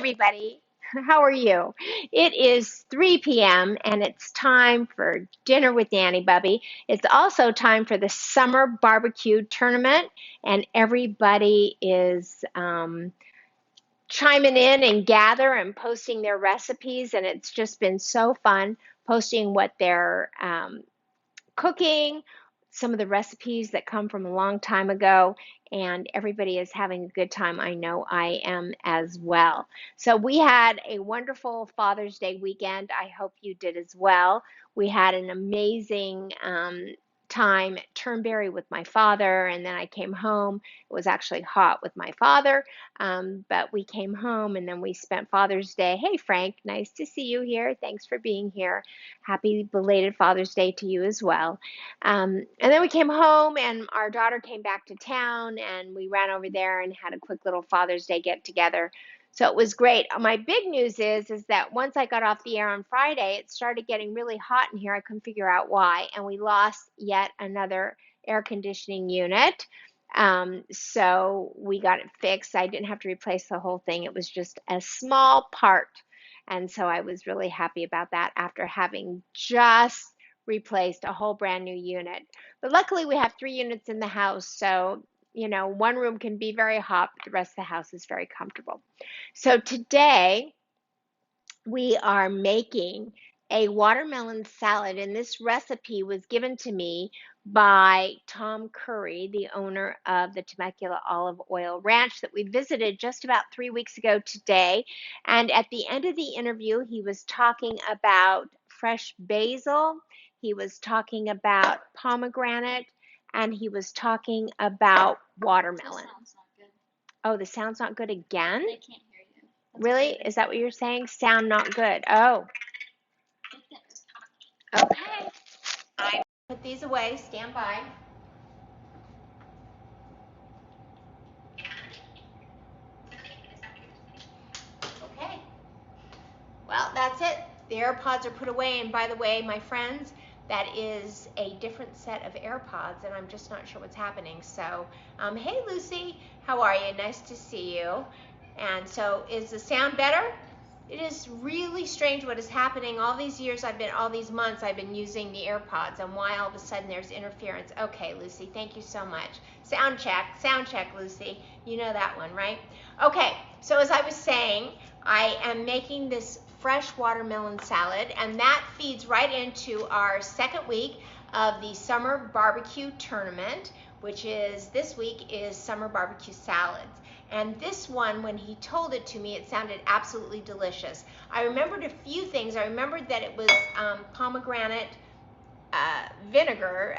everybody. How are you? It is 3 p.m. and it's time for dinner with Nanny Bubby. It's also time for the summer barbecue tournament, and everybody is chiming in and gather and posting their recipes, and it's just been so fun posting what they're cooking, some of the recipes that come from a long time ago, and everybody is having a good time. I know I am as well. So we had a wonderful Father's Day weekend. I hope you did as well. We had an amazing time at Turnberry with my father, and then I came home. It was actually hot with my father, but we came home and then we spent Father's Day. Hey, Frank, nice to see you here. Thanks for being here. Happy belated Father's Day to you as well. And then we came home, and our daughter came back to town, and we ran over there and had a quick little Father's Day get together. So it was great. My big news is that once I got off the air on Friday, it started getting really hot in here. I couldn't figure out why, and we lost yet another air conditioning unit. So we got it fixed. I didn't have to replace the whole thing. It was just a small part. And so I was really happy about that after having just replaced a whole brand new unit. But luckily we have 3 units in the house, so one room can be very hot, but the rest of the house is very comfortable. So today we are making a watermelon salad, and this recipe was given to me by Tom Curry, the owner of the Temecula Olive Oil Ranch that we visited just about 3 weeks ago today. And at the end of the interview, he was talking about fresh basil, he was talking about pomegranate, and he was talking about watermelon. Oh, the sound's not good again? They can't hear you. Really? Is that what you're saying? Sound not good. Oh. Okay. I put these away. Stand by. Okay. Well, that's it. The AirPods are put away. And by the way, my friends, that is a different set of AirPods, and I'm just not sure what's happening. So, hey, Lucy. How are you? Nice to see you. And so, is the sound better? It is really strange what is happening. All these months I've been using the AirPods, and why all of a sudden there's interference. Okay, Lucy, thank you so much. Sound check, Lucy. You know that one, right? Okay, so as I was saying, I am making this fresh watermelon salad, and that feeds right into our second week of the summer barbecue tournament, which is this week is summer barbecue salads. And this one, when he told it to me, it sounded absolutely delicious. I remembered a few things. I remembered that it was pomegranate vinegar,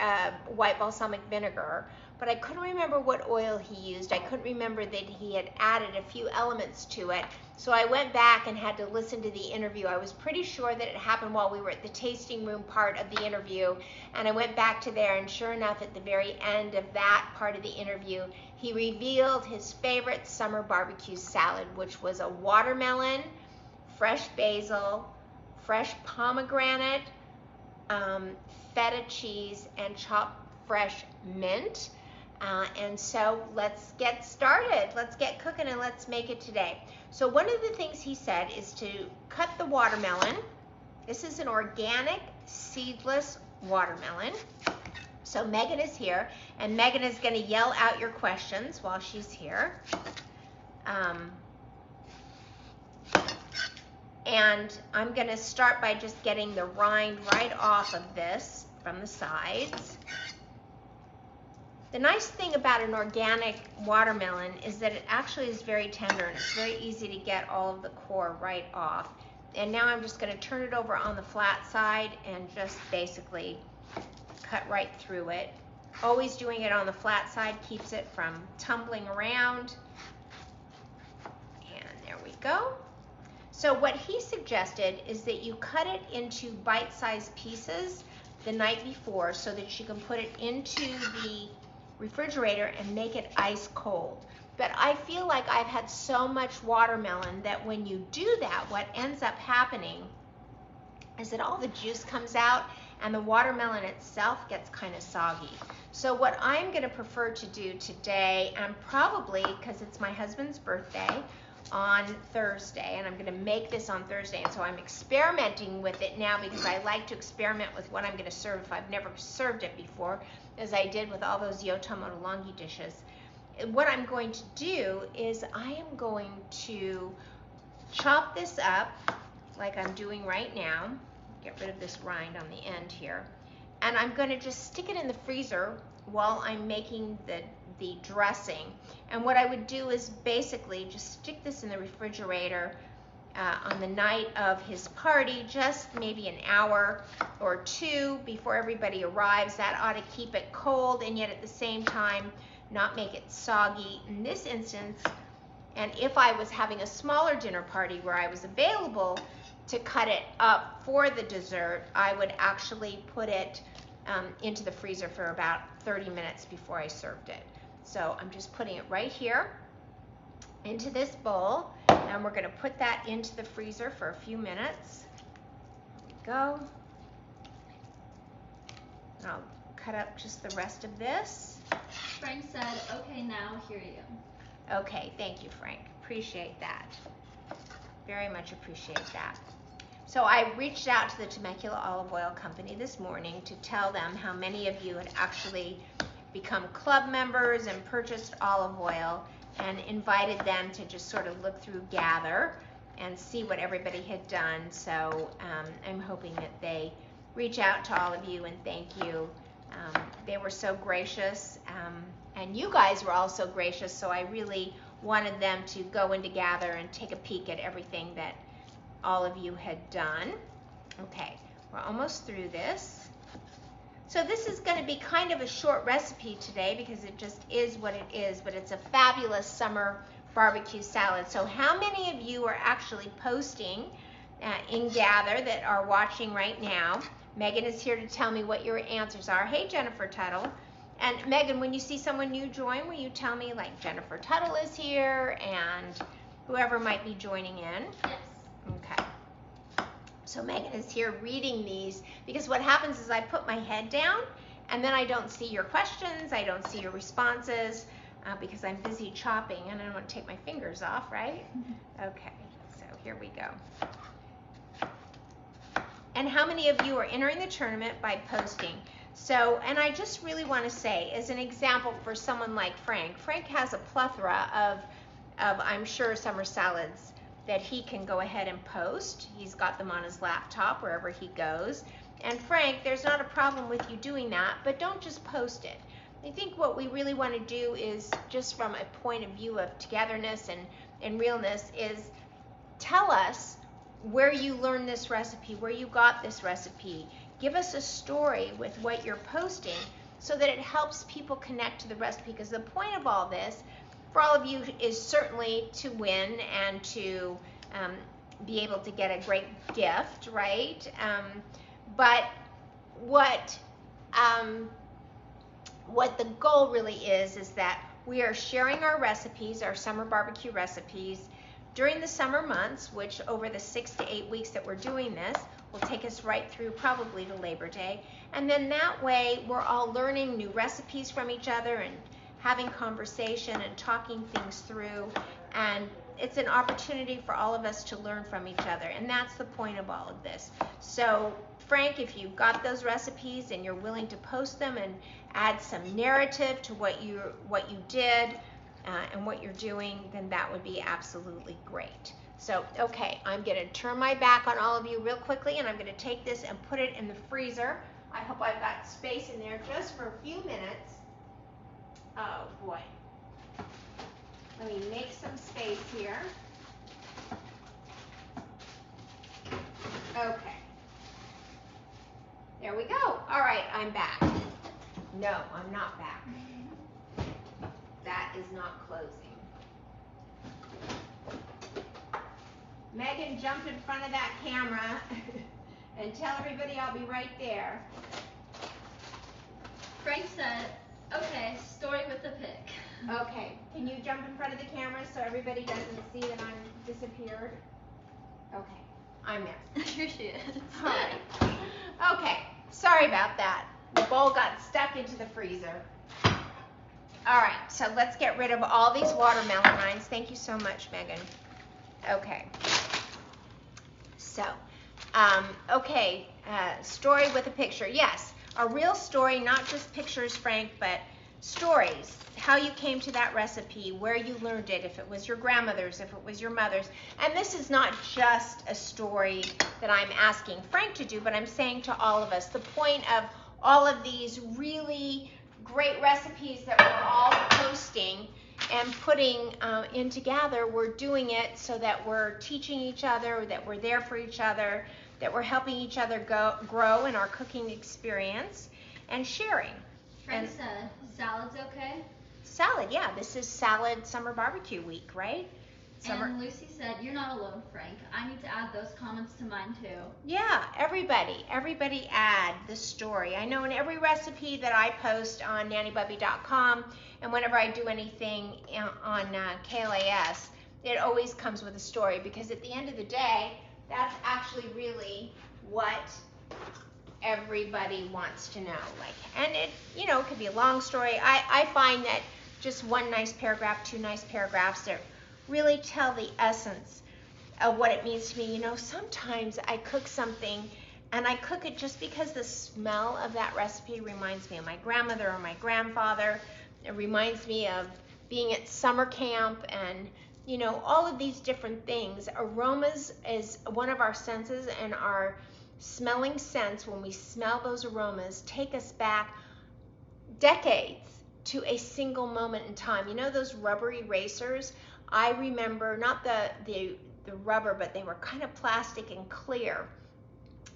white balsamic vinegar, but I couldn't remember what oil he used. I couldn't remember that he had added a few elements to it. So I went back and had to listen to the interview. I was pretty sure that it happened while we were at the tasting room part of the interview, and I went back to there, and sure enough, at the very end of that part of the interview, he revealed his favorite summer barbecue salad, which was a watermelon, fresh basil, fresh pomegranate, feta cheese, and chopped fresh mint. And so let's get started. Let's get cooking and let's make it today. So one of the things he said is to cut the watermelon. This is an organic seedless watermelon. So Megan is here, and Megan is going to yell out your questions while she's here. And I'm going to start by just getting the rind right off of this from the sides. The nice thing about an organic watermelon is that it actually is very tender, and it's very easy to get all of the core right off. And now I'm just going to turn it over on the flat side and just basically cut right through it. Always doing it on the flat side keeps it from tumbling around. And there we go. So what he suggested is that you cut it into bite-sized pieces the night before so that you can put it into the refrigerator and make it ice cold. But I feel like I've had so much watermelon that when you do that, what ends up happening is that all the juice comes out and the watermelon itself gets kind of soggy. So what I'm going to prefer to do today, and probably because it's my husband's birthday, on Thursday, and I'm going to make this on Thursday, and so I'm experimenting with it now because I like to experiment with what I'm going to serve if I've never served it before, as I did with all those yotomo longi dishes. What I'm going to do is I am going to chop this up like I'm doing right now, get rid of this rind on the end here, and I'm going to just stick it in the freezer while I'm making the dressing. And what I would do is basically just stick this in the refrigerator on the night of his party, just maybe an hour or two before everybody arrives. That ought to keep it cold and yet at the same time not make it soggy. In this instance, and if I was having a smaller dinner party where I was available to cut it up for the dessert, I would actually put it into the freezer for about 30 minutes before I served it. So I'm just putting it right here into this bowl, and we're going to put that into the freezer for a few minutes. There we go. I'll cut up just the rest of this. Frank said, okay, now here you go. Okay, thank you, Frank. Appreciate that. Very much appreciate that. So I reached out to the Temecula Olive Oil Company this morning to tell them how many of you had actually become club members and purchased olive oil, and invited them to just sort of look through Gather and see what everybody had done. So I'm hoping that they reach out to all of you and thank you. They were so gracious, and you guys were also gracious, so I really wanted them to go into Gather and take a peek at everything that all of you had done. Okay, we're almost through this. So this is going to be kind of a short recipe today because it just is what it is, but it's a fabulous summer barbecue salad. So how many of you are actually posting in Gather that are watching right now? Megan is here to tell me what your answers are. Hey, Jennifer Tuttle. And Megan, when you see someone new join, will you tell me, like, Jennifer Tuttle is here and whoever might be joining in? Yes. Okay. So Megan is here reading these because what happens is I put my head down and then I don't see your questions, I don't see your responses because I'm busy chopping and I don't want to take my fingers off, right? Okay, so here we go. And how many of you are entering the tournament by posting? So, and I just really want to say, as an example for someone like Frank, Frank has a plethora of I'm sure, summer salads that he can go ahead and post. He's got them on his laptop wherever he goes. And Frank, there's not a problem with you doing that, but don't just post it. I think what we really want to do is, just from a point of view of togetherness and realness, is tell us where you learned this recipe, where you got this recipe. Give us a story with what you're posting so that it helps people connect to the recipe, because the point of all this for all of you is certainly to win and to be able to get a great gift, right? But what the goal really is that we are sharing our recipes, our summer barbecue recipes, during the summer months, which over the 6 to 8 weeks that we're doing this will take us right through probably to Labor Day. And then that way we're all learning new recipes from each other and having conversation and talking things through, and it's an opportunity for all of us to learn from each other, and that's the point of all of this. So Frank, if you've got those recipes and you're willing to post them and add some narrative to what you did and what you're doing, then that would be absolutely great. So okay, I'm going to turn my back on all of you real quickly, and I'm going to take this and put it in the freezer. I hope I've got space in there just for a few minutes. Oh boy. Let me make some space here. Okay. There we go. All right, I'm back. No, I'm not back. That is not closing. Megan, jump in front of that camera and tell everybody I'll be right there. Frank said, okay, story with the pig. Okay, can you jump in front of the camera so everybody doesn't see that I'm disappeared? Okay, I'm there. Here she is. All right. Okay, sorry about that. The bowl got stuck into the freezer. All right, so let's get rid of all these watermelon rinds. Thank you so much, Megan. Okay. So, okay, story with a picture. Yes, a real story, not just pictures, Frank, but stories. How you came to that recipe, where you learned it, if it was your grandmother's, if it was your mother's. And this is not just a story that I'm asking Frank to do, but I'm saying to all of us, the point of all of these really great recipes that we're all posting and putting in together, we're doing it so that we're teaching each other, that we're there for each other, that we're helping each other grow in our cooking experience and sharing. Frank said, salad's okay? Salad, yeah. This is salad summer barbecue week, right? And Lucy said, you're not alone, Frank. I need to add those comments to mine too. Yeah, everybody add the story. I know in every recipe that I post on nannybubby.com and whenever I do anything on KLAS, it always comes with a story, because at the end of the day, that's actually really what everybody wants to know. And it, could be a long story. I find that just one nice paragraph, two nice paragraphs that really tell the essence of what it means to me. Sometimes I cook something and I cook it just because the smell of that recipe reminds me of my grandmother or my grandfather. It reminds me of being at summer camp and all of these different things. Aromas is one of our senses, and our smelling sense, when we smell those aromas, take us back decades to a single moment in time. Those rubber erasers? I remember, not the rubber, but they were kind of plastic and clear.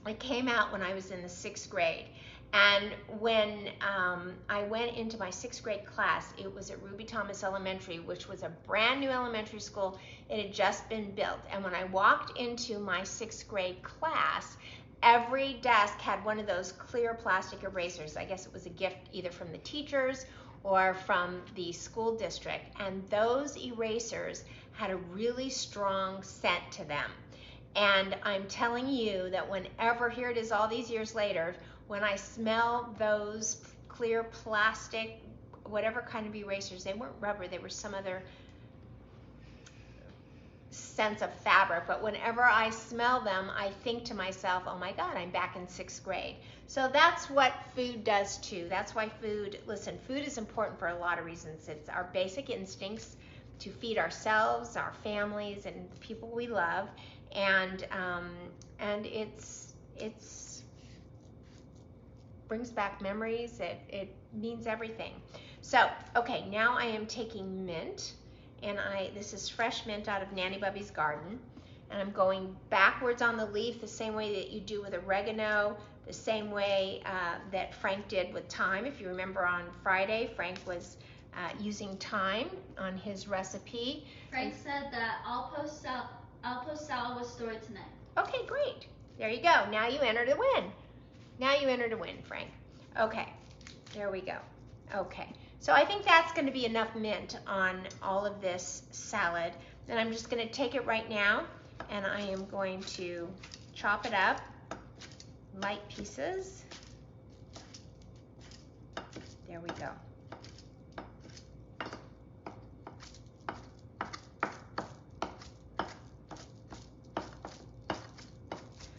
It came out when I was in the 6th grade. And when I went into my 6th grade class, it was at Ruby Thomas Elementary, which was a brand new elementary school. It had just been built. And when I walked into my 6th grade class, every desk had one of those clear plastic erasers. I guess it was a gift either from the teachers or from the school district. And those erasers had a really strong scent to them. And I'm telling you that whenever, here it is all these years later, when I smell those clear plastic, whatever kind of erasers, they weren't rubber, they were some other sense of fabric, but whenever I smell them, I think to myself, oh my God, I'm back in 6th grade. So that's what food does too. That's why food is important for a lot of reasons. It's our basic instincts to feed ourselves, our families, and the people we love, and it's brings back memories. It means everything. So, okay, now I am taking mint, and this is fresh mint out of Nanny Bubby's garden, and I'm going backwards on the leaf the same way that you do with oregano, the same way that Frank did with thyme. If you remember on Friday, Frank was using thyme on his recipe. Frank said that I'll post salad with story tonight. Okay, great. There you go. Now you enter to win. Now you enter to win, Frank. Okay, there we go. Okay, so I think that's going to be enough mint on all of this salad. And I'm just going to take it right now, and I am going to chop it up, light pieces. There we go.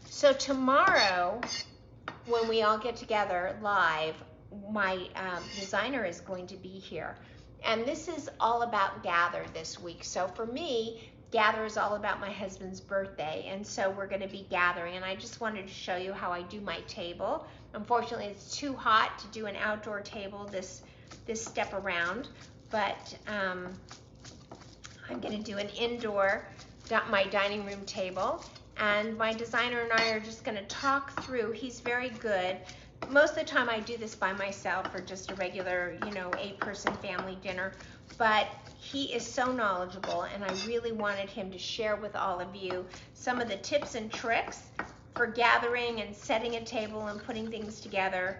So tomorrow, when we all get together live, my designer is going to be here. And this is all about Gather this week. So for me, Gather is all about my husband's birthday. And so we're going to be gathering. And I just wanted to show you how I do my table. Unfortunately, it's too hot to do an outdoor table this step around. But I'm going to do an indoor, my dining room table. And my designer and I are just going to talk through. He's very good. Most of the time I do this by myself or just a regular, 8-person family dinner. But he is so knowledgeable, and I really wanted him to share with all of you some of the tips and tricks for gathering and setting a table and putting things together.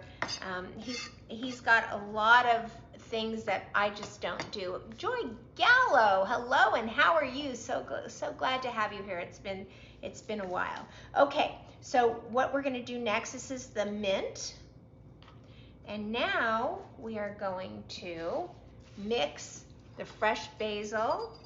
He's got a lot of things that I just don't do. Joy Gallo, hello, and how are you? So glad to have you here. It's been a while. Okay, so what we're going to do next, this is the mint. And now we are going to mix the fresh basil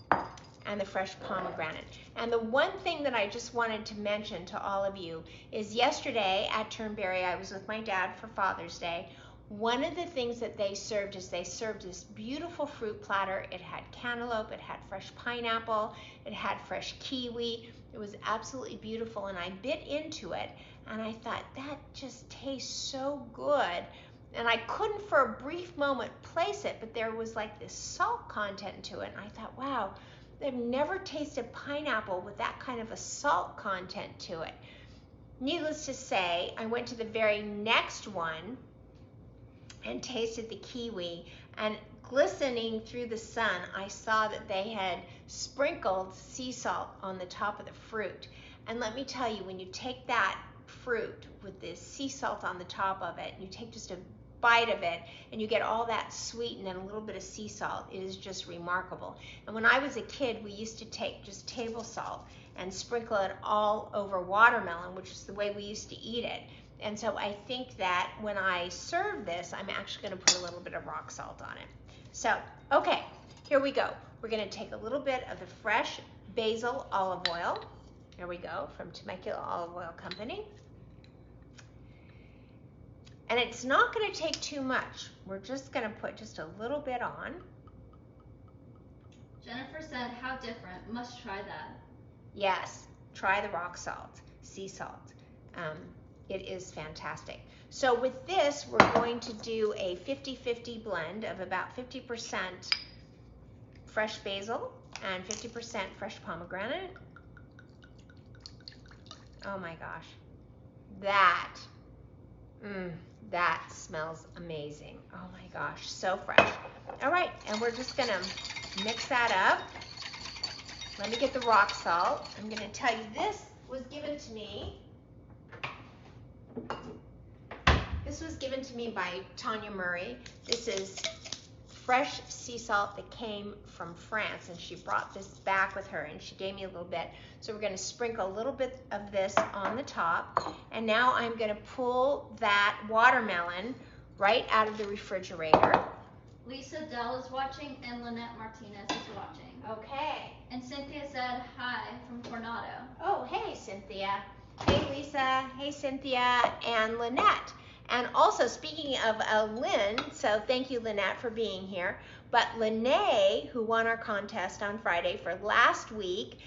and the fresh pomegranate. And the one thing that I just wanted to mention to all of you is yesterday at Turnberry, I was with my dad for Father's Day. One of the things that they served is they served this beautiful fruit platter. It had cantaloupe, it had fresh pineapple, it had fresh kiwi. It was absolutely beautiful, and I bit into it and I thought, that just tastes so good. And I couldn't for a brief moment place it, but there was like this salt content to it. And I thought, wow, I've never tasted pineapple with that kind of a salt content to it. Needless to say, I went to the very next one and tasted the kiwi, and glistening through the sun, I saw that they had sprinkled sea salt on the top of the fruit. And let me tell you, when you take that fruit with this sea salt on the top of it, you take just a bite of it and you get all that sweet and then a little bit of sea salt, it is just remarkable. And when I was a kid, we used to take just table salt and sprinkle it all over watermelon, which is the way we used to eat it. And so I think that when I serve this, I'm actually going to put a little bit of rock salt on it. So, okay, here we go. We're going to take a little bit of the fresh basil olive oil. There we go, from Temecula Olive Oil Company. And it's not going to take too much. We're just going to put just a little bit on. Jennifer said, how different. Must try that. Yes, try the rock salt, sea salt. It is fantastic. So with this, we're going to do a 50-50 blend of about 50% fresh basil and 50% fresh pomegranate. Oh my gosh, that smells amazing. Oh my gosh, so fresh. All right, and we're just gonna mix that up. Let me get the rock salt. I'm gonna tell you, this was given to me. This was given to me by Tanya Murray. This is fresh sea salt that came from France, and she brought this back with her, and she gave me a little bit. So we're going to sprinkle a little bit of this on the top, and now I'm going to pull that watermelon right out of the refrigerator. Lisa Dell is watching, and Lynette Martinez is watching. Okay. And Cynthia said hi from Coronado. Oh, hey, Cynthia. Hey, Lisa. Hey, Cynthia and Lynette. And also, speaking of Lynn, so thank you, Lynette, for being here. But Lene, who won our contest on Friday for last week,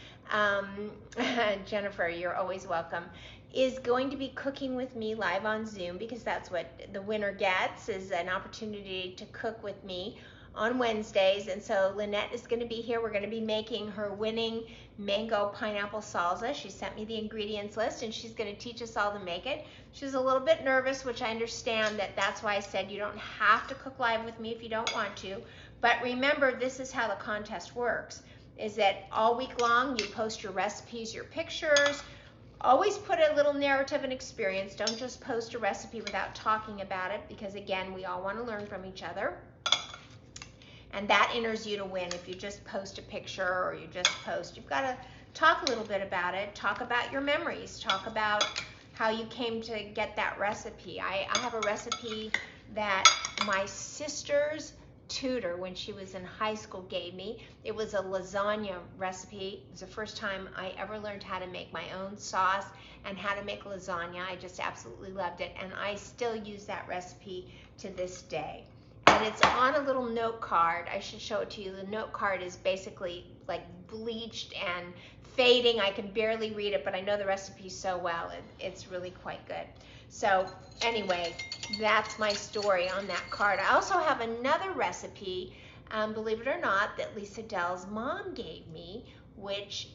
Jennifer, you're always welcome, is going to be cooking with me live on Zoom, because that's what the winner gets, is an opportunity to cook with me on Wednesdays. And so Lynette is going to be here. We're going to be making her winning mango pineapple salsa. She sent me the ingredients list, and she's going to teach us all to make it. She's a little bit nervous, which I understand. That's why I said you don't have to cook live with me if you don't want to. But remember, this is how the contest works, is that all week long you post your recipes, your pictures. Always put a little narrative and experience. Don't just post a recipe without talking about it, because again, we all want to learn from each other. And that enters you to win. If you just post a picture or you just post, you've got to talk a little bit about it. Talk about your memories. Talk about how you came to get that recipe. I have a recipe that my sister's tutor, when she was in high school, gave me. It was a lasagna recipe. It was the first time I ever learned how to make my own sauce and how to make lasagna. I just absolutely loved it, and I still use that recipe to this day. And it's on a little note card. I should show it to you. The note card is basically like bleached and fading. I can barely read it, but I know the recipe so well. It's really quite good. So anyway, that's my story on that card. I also have another recipe, believe it or not, that Lisa Dell's mom gave me, which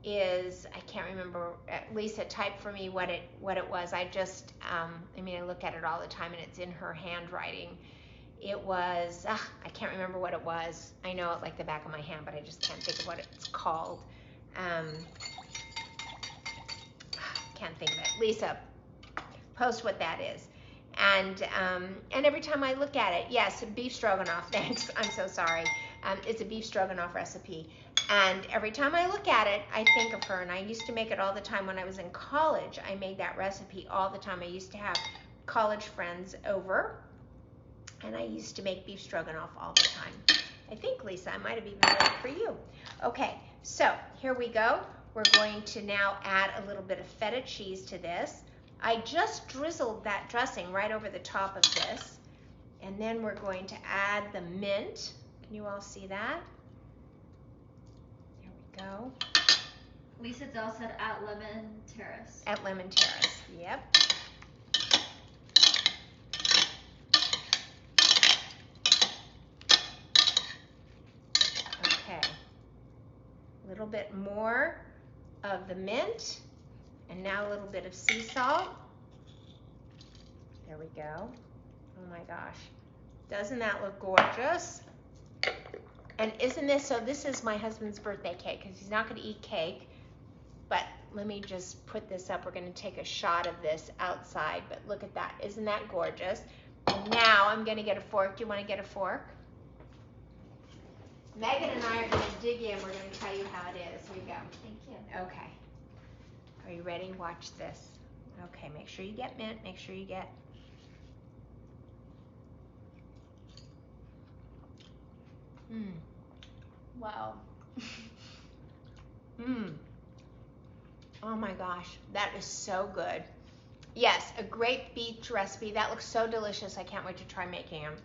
is, I can't remember. Lisa, type for me what it was. I look at it all the time, and it's in her handwriting. It was, I can't remember what it was. I know it like the back of my hand, but I just can't think of what it's called. Can't think of it. Lisa, post what that is. And every time I look at it, yes, beef stroganoff, thanks, I'm so sorry. It's a beef stroganoff recipe. And every time I look at it, I think of her. And I used to make it all the time when I was in college. I made that recipe all the time. I used to have college friends over, and I used to make beef stroganoff all the time. I think, Lisa, I might have even made it for you. Okay, so here we go. We're going to now add a little bit of feta cheese to this. I just drizzled that dressing right over the top of this. And then we're going to add the mint. Can you all see that? There we go. Lisa Dell said at Lemon Terrace. At Lemon Terrace, yep. Okay. A little bit more of the mint. And now a little bit of sea salt. There we go. Oh my gosh. Doesn't that look gorgeous? And isn't this, so this is my husband's birthday cake because he's not going to eat cake. But let me just put this up. We're going to take a shot of this outside. But look at that. Isn't that gorgeous? And now I'm going to get a fork. Do you want to get a fork? Megan and I are going to dig in. We're going to tell you how it is. Here we go. Thank you. Okay. Are you ready? Watch this. Okay, make sure you get mint. Make sure you get... Wow. Oh my gosh, that is so good. Yes, a great beach recipe. That looks so delicious. I can't wait to try making them.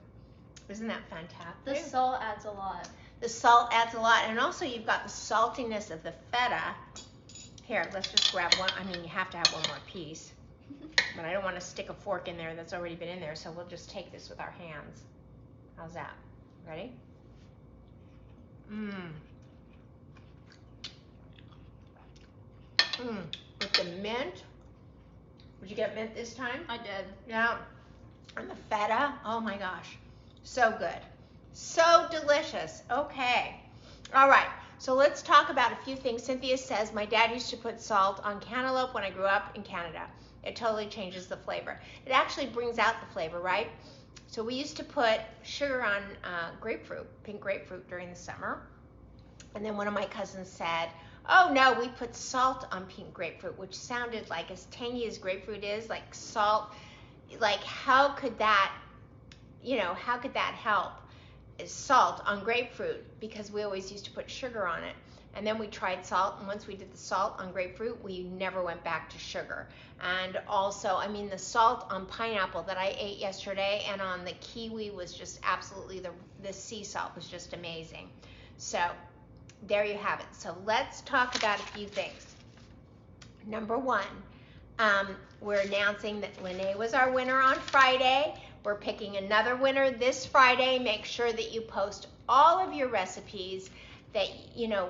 Isn't that fantastic? The salt adds a lot. The salt adds a lot, and also you've got the saltiness of the feta. Here, let's just grab one. I mean, you have to have one more piece, but I don't want to stick a fork in there that's already been in there, so we'll just take this with our hands. How's that? Ready? With the mint. Did you get mint this time? I did. Yeah. And the feta. Oh my gosh. So good. So delicious. Okay. All right. So let's talk about a few things. Cynthia says, my dad used to put salt on cantaloupe when I grew up in Canada. It totally changes the flavor. It actually brings out the flavor, right? So we used to put sugar on grapefruit, pink grapefruit during the summer. And then one of my cousins said, oh no, we put salt on pink grapefruit, which sounded like as tangy as grapefruit is, like salt. Like how could that, how could that help? Salt on grapefruit, because we always used to put sugar on it. And then we tried salt, and once we did the salt on grapefruit, we never went back to sugar. And also, I mean, the salt on pineapple that I ate yesterday and on the kiwi was just absolutely, the sea salt was just amazing. So there you have it. So let's talk about a few things. Number one, we're announcing that Lene was our winner on Friday. We're picking another winner this Friday. Make sure that you post all of your recipes that,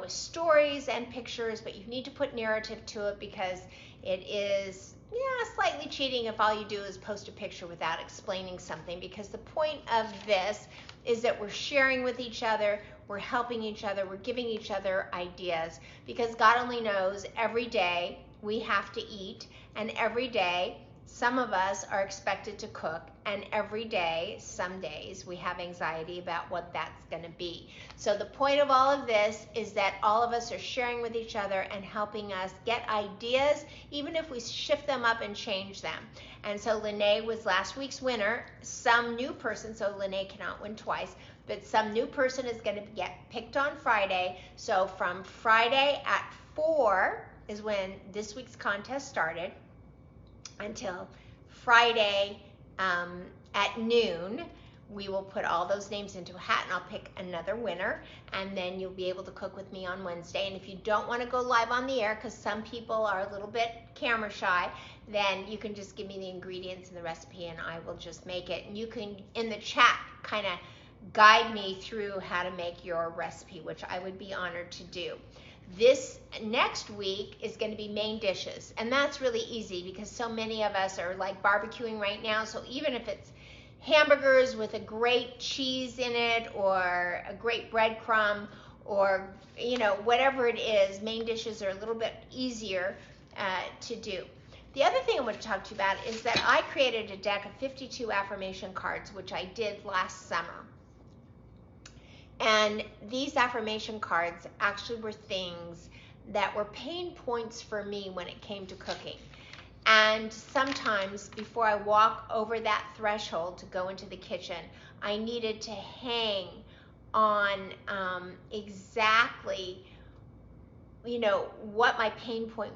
with stories and pictures, but you need to put narrative to it because it is, slightly cheating if all you do is post a picture without explaining something, because the point of this is that we're sharing with each other, we're helping each other, we're giving each other ideas, because God only knows every day we have to eat, and every day some of us are expected to cook, and every day, some days, we have anxiety about what that's going to be. So the point of all of this is that all of us are sharing with each other and helping us get ideas, even if we shift them up and change them. And so Lene was last week's winner. Some new person, so Lene cannot win twice, but some new person is going to get picked on Friday. So from Friday at 4 is when this week's contest started, until Friday at noon. We will put all those names into a hat, and I'll pick another winner, and then you'll be able to cook with me on Wednesday. And if you don't want to go live on the air, because some people are a little bit camera shy, then you can just give me the ingredients and the recipe, and I will just make it. And you can, in the chat, kind of guide me through how to make your recipe, which I would be honored to do. This next week is going to be main dishes, and that's really easy because so many of us are like barbecuing right now. So even if it's hamburgers with a great cheese in it, or a great breadcrumb, or whatever it is, main dishes are a little bit easier to do. The other thing I want to talk to you about is that I created a deck of 52 affirmation cards, which I did last summer. And these affirmation cards actually were things that were pain points for me when it came to cooking. And sometimes before I walk over that threshold to go into the kitchen, I needed to hang on exactly what my pain point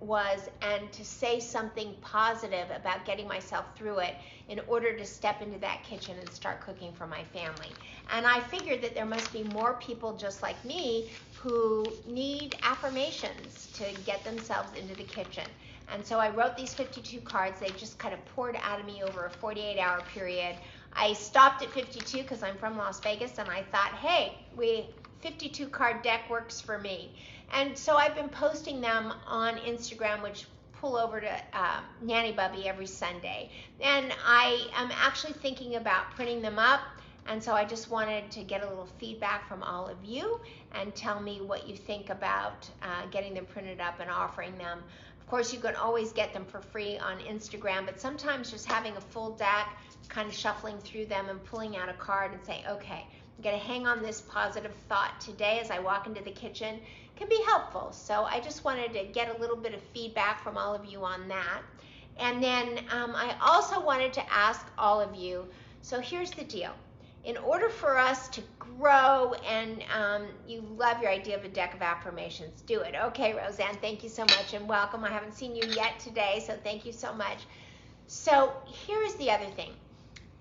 was, and to say something positive about getting myself through it in order to step into that kitchen and start cooking for my family. And I figured that there must be more people just like me who need affirmations to get themselves into the kitchen. And so I wrote these 52 cards. They just kind of poured out of me over a 48-hour period. I stopped at 52 because I'm from Las Vegas, and I thought, hey, 52 card deck works for me. And so I've been posting them on Instagram, which pull over to Nanny Bubby every Sunday. And I am actually thinking about printing them up. And so I just wanted to get a little feedback from all of you and tell me what you think about getting them printed up and offering them. Of course, you can always get them for free on Instagram, but sometimes just having a full deck, kind of shuffling through them and pulling out a card and say, okay, I'm going to hang on this positive thought today as I walk into the kitchen, can be helpful. So I just wanted to get a little bit of feedback from all of you on that. And then I also wanted to ask all of you, so here's the deal. In order for us to grow, and you love your idea of a deck of affirmations, do it. Okay, Roseanne, thank you so much and welcome. I haven't seen you yet today, so thank you so much. So here's the other thing.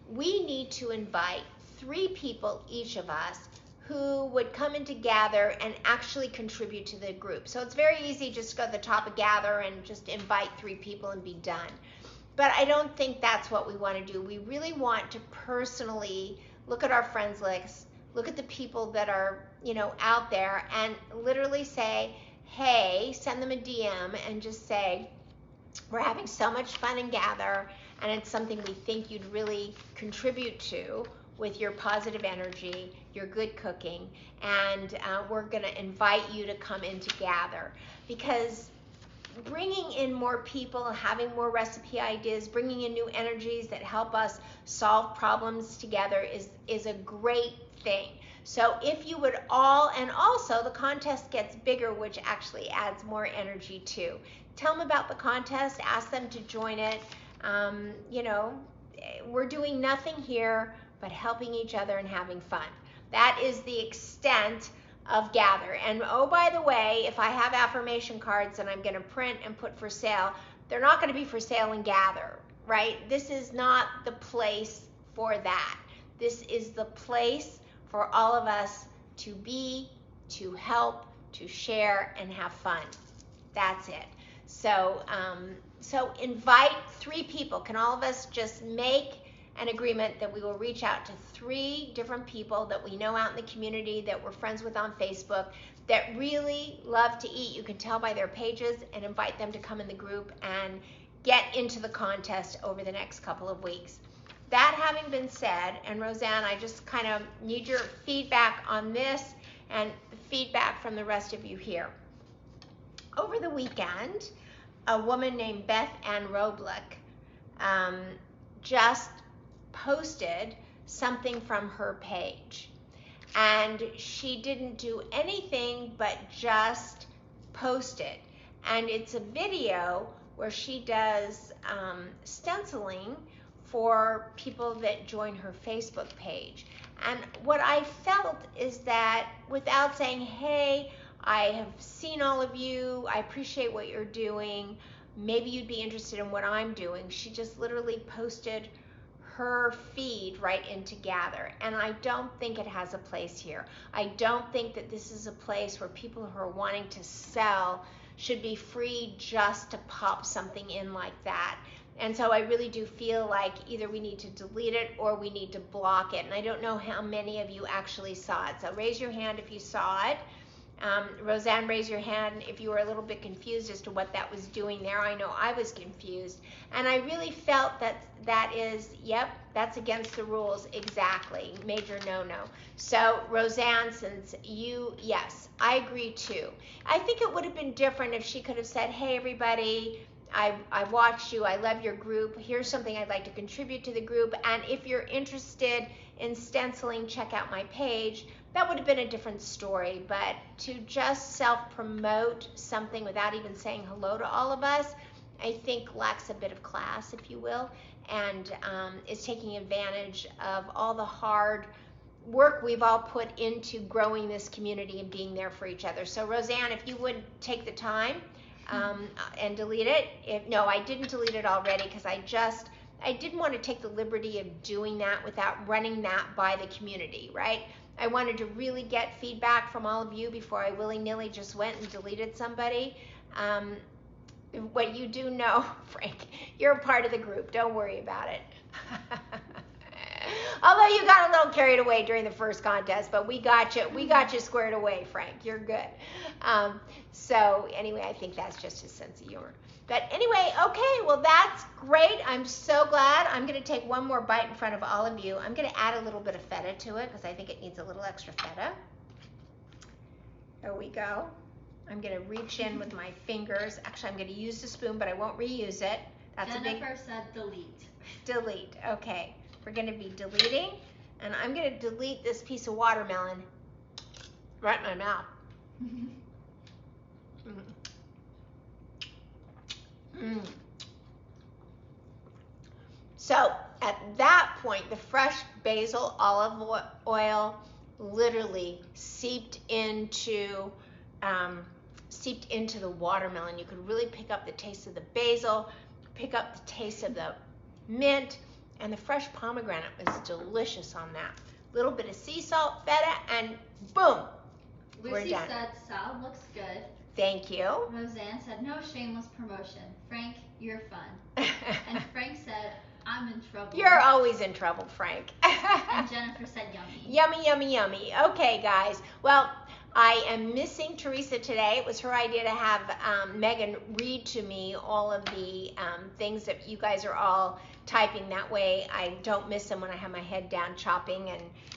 We need to invite 3 people, each of us, who would come in to gather and actually contribute to the group. So it's very easy just to go to the top of gather and just invite 3 people and be done. But I don't think that's what we want to do. We really want to personally look at our friends list, look at the people that are, out there, and literally say, hey, send them a DM and just say, we're having so much fun in gather, and it's something we think you'd really contribute to with your positive energy, your good cooking, and we're going to invite you to come in to gather. Because bringing in more people, having more recipe ideas, bringing in new energies that help us solve problems together is a great thing. So if you would all, and also the contest gets bigger, which actually adds more energy too. Tell them about the contest, ask them to join it. We're doing nothing here but helping each other and having fun. That is the extent of gather. And oh, by the way, if I have affirmation cards that I'm going to print and put for sale, they're not going to be for sale in gather, right? This is not the place for that. This is the place for all of us to be, to help, to share, and have fun. That's it. So invite 3 people. Can all of us just make an agreement that we will reach out to 3 different people that we know out in the community, that we're friends with on Facebook, that really love to eat? You can tell by their pages, and invite them to come in the group and get into the contest over the next couple of weeks. That having been said, and Roseanne, I just kind of need your feedback on this and feedback from the rest of you here. Over the weekend, a woman named Beth Ann Roblick just posted something from her page, and she didn't do anything but just post it. And it's a video where she does stenciling for people that join her Facebook page. And what I felt is that, without saying, hey, I have seen all of you, I appreciate what you're doing, maybe you'd be interested in what I'm doing, she just literally posted her feed right into Gather. And I don't think it has a place here. I don't think that this is a place where people who are wanting to sell should be free just to pop something in like that. And so I really do feel like either we need to delete it or we need to block it. And I don't know how many of you actually saw it. So raise your hand if you saw it. Roseanne, raise your hand if you were a little bit confused as to what that was doing there. I know I was confused. And I really felt that is, yep, that's against the rules, exactly. Major no-no. So Roseanne, since you, yes, I agree too. I think it would have been different if she could have said, hey everybody, I watched you, I love your group, here's something I'd like to contribute to the group, and if you're interested in stenciling, check out my page. That would have been a different story. But to just self-promote something without even saying hello to all of us, I think lacks a bit of class, if you will, and is taking advantage of all the hard work we've all put into growing this community and being there for each other. So Roseanne, if you would take the time and delete it. No, I didn't delete it already because I didn't want to take the liberty of doing that without running that by the community, right? I wanted to really get feedback from all of you before I willy-nilly just went and deleted somebody. What you do know, Frank, you're a part of the group. Don't worry about it. Although you got a little carried away during the first contest, but we got you squared away, Frank. You're good. So anyway, I think that's just his sense of humor. But anyway, okay, well that's great. I'm so glad. I'm going to take one more bite in front of all of you. I'm going to add a little bit of feta to it because I think it needs a little extra feta. There we go. I'm going to reach in with my fingers. Actually, I'm going to use the spoon, but I won't reuse it. That's Jennifer said delete. Delete. Okay. We're going to be deleting, and I'm going to delete this piece of watermelon right in my mouth. So at that point, the fresh basil olive oil literally seeped into the watermelon. You could really pick up the taste of the basil, pick up the taste of the mint, and the fresh pomegranate was delicious on that. Little bit of sea salt, feta, and boom, we're Lucy done. said salad looks good. Thank you. Roseanne said no shameless promotion. Frank, you're fun. And Frank said I'm in trouble. You're always in trouble, Frank. And Jennifer said yummy. Yummy, yummy, yummy. Okay, guys. Well, I am missing Teresa today. It was her idea to have Megan read to me all of the things that you guys are all typing. That way I don't miss them when I have my head down chopping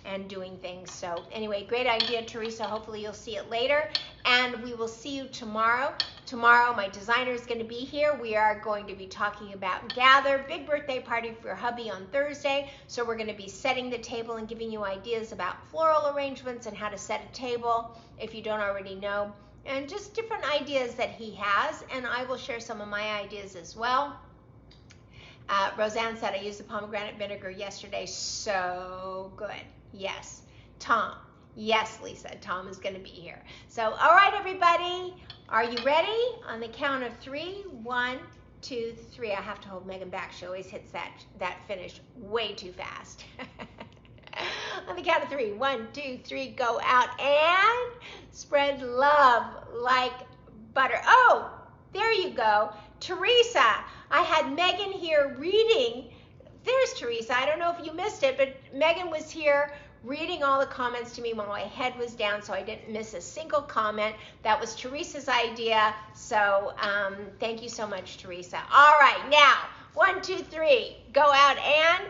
and doing things. So anyway, great idea, Teresa. Hopefully you'll see it later. And we will see you tomorrow. Tomorrow my designer is going to be here. We are going to be talking about Gather, big birthday party for your hubby on Thursday. So we're going to be setting the table and giving you ideas about floral arrangements and how to set a table if you don't already know. And just different ideas that he has. And I will share some of my ideas as well. Roseanne said I used the pomegranate vinegar yesterday. So good. Yes. Tom. Yes, Lisa. Tom is going to be here. So, all right, everybody. Are you ready? On the count of 3. 1, 2, 3. I have to hold Megan back. She always hits that finish way too fast. On the count of 3. 1, 2, 3. Go out and spread love like butter. Oh, there you go. Teresa. I had Megan here reading. There's Teresa. I don't know if you missed it, but Megan was here reading all the comments to me while my head was down, so I didn't miss a single comment. That was Teresa's idea, so thank you so much, Teresa. All right, now, 1, 2, 3, go out and